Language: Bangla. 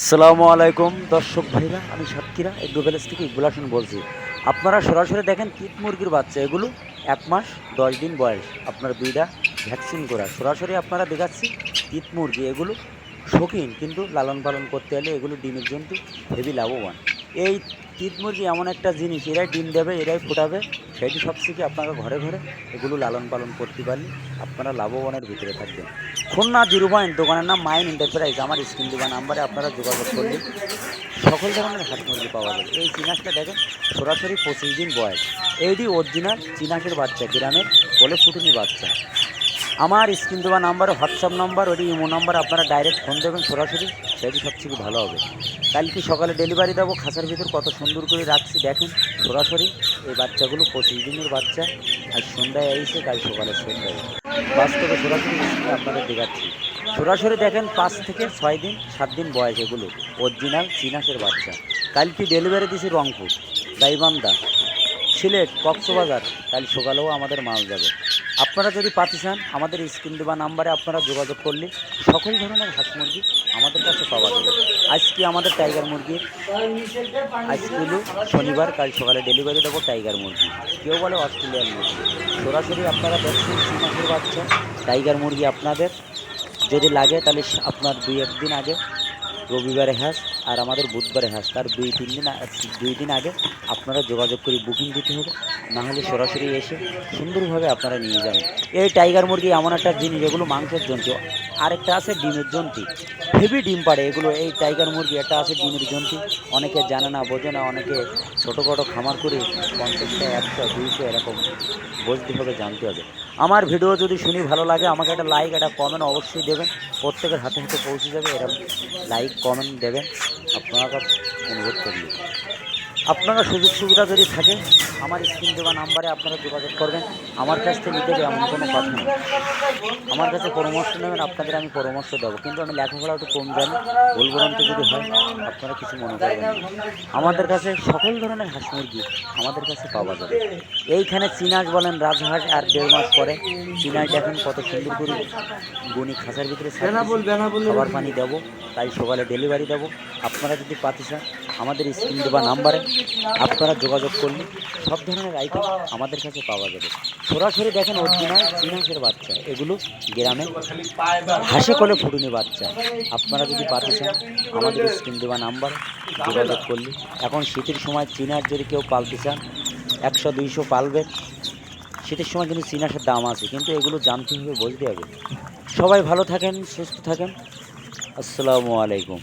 আসসালামু আলাইকুম দর্শক ভাইরা, আমি সাতক্ষীরা এগ্রো ভিলেজ থেকে ইকবাল হোসেন বলছি। আপনারা সরাসরি দেখেন কিট মুরগির বাচ্চা, এগুলো 1 মাস 10 দিন বয়স, আপনার দুইটা ভ্যাকসিন করা। সরাসরি আপনারা দেখাচ্ছি কিট মুরগি, এগুলো শৌখিন কিন্তু লালন পালন করতে হলে এগুলো ডিমের জন্তু হেভি লাভবান। এই কিট মুরগি এমন একটা জিনিস, এরাই ডিম দেবে, এরাই ফোটাবে, সেটি সবথেকে আপনারা ঘরে ঘরে এগুলো লালন পালন করতে পারলে আপনারা লাভবানের ভিতরে থাকবেন। খুলনা 0 পয়েন্ট, দোকানের নাম মাইন এন্টারপ্রাইজ। আমার স্ক্রিন দেওয়া নাম্বারে আপনারা যোগাযোগ করলে সকল ধরনের হাঁস মুরগি পাওয়া যাবে। এই চিনাসটা দেখেন সরাসরি 25 দিন বয়স, এইটি অরিজিনাল চিনাসের বাচ্চা, গ্রামের বলে ফুটুনি বাচ্চা। আমার স্ক্রিন দেওয়া নাম্বার হোয়াটসঅ্যাপ নাম্বার, ওটি ইমো নাম্বার, আপনারা ডাইরেক্ট ফোন দেবেন সরাসরি, সেটি সবথেকে ভালো হবে। কালকে সকালে ডেলিভারি দেবো। খাঁচার ভিতর কত সুন্দর করে রাখছি দেখেন সরাসরি। এই বাচ্চাগুলো 25 দিনের বাচ্চা, আজ সন্ধ্যায় এসে কাল সকালে সেল হবে। বাস্তবে সরাসরি আপনাদের দেখাচ্ছি। সরাসরি দেখেন 5 থেকে 6 দিন 7 দিন বয়স, এগুলো অরিজিনাল চিনাসের বাচ্চা। কালকে ডেলিভারি দিয়েছি রংপুর, গাইবান্ধা, সিলেট, কক্সবাজার। কাল সকালেও আমাদের মাল যাবে। আপনারা যদি পাতি চান আমাদের স্ক্রিন দেওয়া নাম্বারে আপনারা যোগাযোগ করলে সকল ধরনের হাঁস মুরগি আমাদের কাছে পাওয়া যাবে। আজকে আমাদের টাইগার মুরগির, আজকে হলো শনিবার, কাল সকালে ডেলিভারি দেবো টাইগার মুরগি, কেউ বলে অস্ট্রেলিয়ান মুরগি। সরাসরি আপনারা দেখছেন 3 মাসের বাচ্চা টাইগার মুরগি। আপনাদের যদি লাগে তাহলে আপনার 2-1 দিন আগে, রবিবারে হ্যাঁস আর আমাদের বুধবারে হ্যাঁস, তার 2 দিন আগে আপনারা যোগাযোগ করে বুকিং দিতে হবে, নাহলে সরাসরি এসে সুন্দরভাবে আপনারা নিয়ে যাবেন। এই টাইগার মুরগি এমন একটা জিনিস, এগুলো মাংসের জন্তু, আরেকটা আছে ডিমের জন্তু, হেভি ডিম পাড়ে এগুলো। এই টাইগার মুরগি একটা আছে ডিমের জন্তু, অনেকে জানে না, বোঝে না, অনেকে ছোটোখাটো খামার করে 50টা 100 200 এরকম বুঝতে হবে, জানতে হবে। আমার ভিডিও যদি শুনি ভালো লাগে, আমাকে একটা লাইক একটা কমেন্ট অবশ্যই দেবেন, প্রত্যেকের হাতে হাতে পৌঁছে যাবে। এরকম লাইক কমেন্ট দেবেন আপনারা, অনুরোধ করলি। আপনারা সুযোগ সুবিধা যদি থাকে আমার স্ক্রিন দেওয়া নাম্বারে আপনারা যোগাযোগ করবেন। আমার কাছ থেকে নিতে এমন কোনো কথা নেই, আমার কাছে পরামর্শ নেবেন, আপনাদের আমি পরামর্শ দেবো। কিন্তু আমি লেখাপড়া একটু কম জানি, ভুলভ্রান্তি যদি হয় আপনারা কিছু মনে করবেন না। আমাদের কাছে সকল ধরনের হাঁস মুরগি আমাদের কাছে পাওয়া যাবে। এইখানে চিনাস বলেন রাজহাঁস, আর 1.5 মাস পরে চিনাস দেখেন কত সুন্দর করে গুনি খাঁচার ভিতরে খাবার পানি দেবো, তাই সকালে ডেলিভারি দেবো। আপনারা যদি পাতি চান আমাদের স্ক্রিন দেওয়া নাম্বারে আপনারা যোগাযোগ করলে সব ধরনের আইটেম আমাদের কাছে পাওয়া যাবে। সরাসরি দেখেন অরিজিনাল চিনাসের বাচ্চা, এগুলো গ্রামে হাসে কলে ফুটুনি বাচ্চা। আপনারা যদি পাতি চান আমাদের স্ক্রিন দেওয়া নাম্বার যোগাযোগ করলে, এখন শীতের সময় চিনাস যদি কেউ পালতে চান 100-200 পালবেন। শীতের সময় কিন্তু চিনাসের দাম আছে, কিন্তু এগুলো জানতে হবে, বুঝতে হবে। সবাই ভালো থাকেন, সুস্থ থাকেন। আসসালামু আলাইকুম।